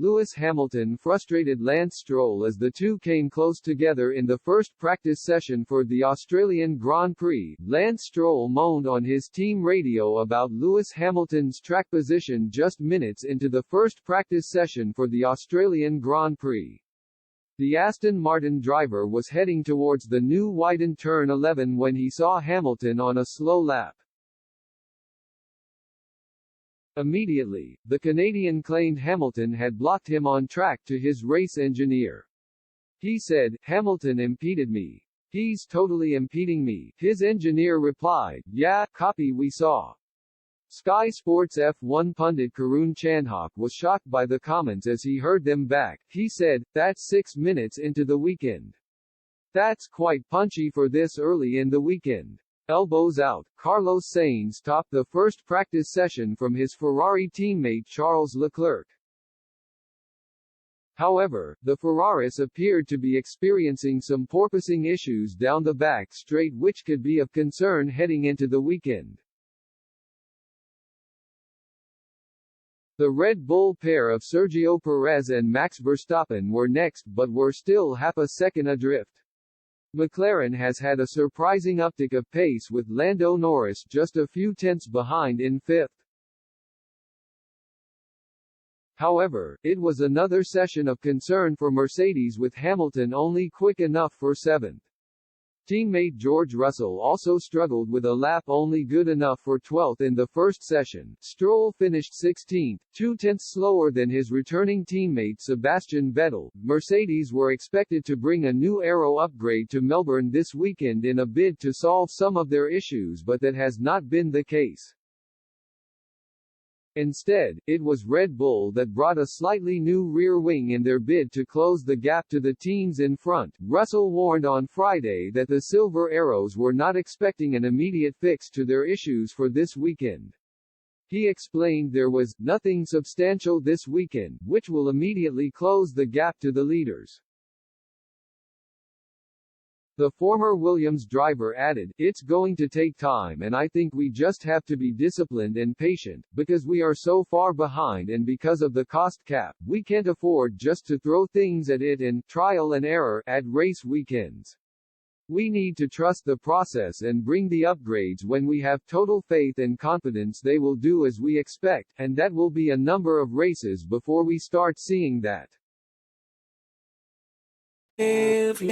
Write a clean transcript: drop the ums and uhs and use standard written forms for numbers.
Lewis Hamilton frustrated Lance Stroll as the two came close together in the first practice session for the Australian Grand Prix. Lance Stroll moaned on his team radio about Lewis Hamilton's track position just minutes into the first practice session for the Australian Grand Prix. The Aston Martin driver was heading towards the new widened turn 11 when he saw Hamilton on a slow lap. Immediately, the Canadian claimed Hamilton had blocked him on track to his race engineer. He said, "Hamilton impeded me. He's totally impeding me," his engineer replied. "Yeah, copy, we saw." Sky Sports F1 pundit Karun Chandhok was shocked by the comments as he heard them back. He said, "That's 6 minutes into the weekend. That's quite punchy for this early in the weekend." Elbows out, Carlos Sainz topped the first practice session from his Ferrari teammate Charles Leclerc. However, the Ferraris appeared to be experiencing some porpoising issues down the back straight which could be of concern heading into the weekend. The Red Bull pair of Sergio Perez and Max Verstappen were next but were still half a second adrift. McLaren has had a surprising uptick of pace with Lando Norris just a few tenths behind in fifth. However, it was another session of concern for Mercedes with Hamilton only quick enough for seventh. Teammate George Russell also struggled with a lap only good enough for 12th in the first session. Stroll finished 16th, 2 tenths slower than his returning teammate Sebastian Vettel. Mercedes were expected to bring a new aero upgrade to Melbourne this weekend in a bid to solve some of their issues, but that has not been the case. Instead, it was Red Bull that brought a slightly new rear wing in their bid to close the gap to the teams in front. Russell warned on Friday that the Silver Arrows were not expecting an immediate fix to their issues for this weekend. He explained there was nothing substantial this weekend, which will immediately close the gap to the leaders. The former Williams driver added, "It's going to take time and I think we just have to be disciplined and patient, because we are so far behind and because of the cost cap, we can't afford just to throw things at it and trial and error at race weekends. We need to trust the process and bring the upgrades when we have total faith and confidence they will do as we expect, and that will be a number of races before we start seeing that." If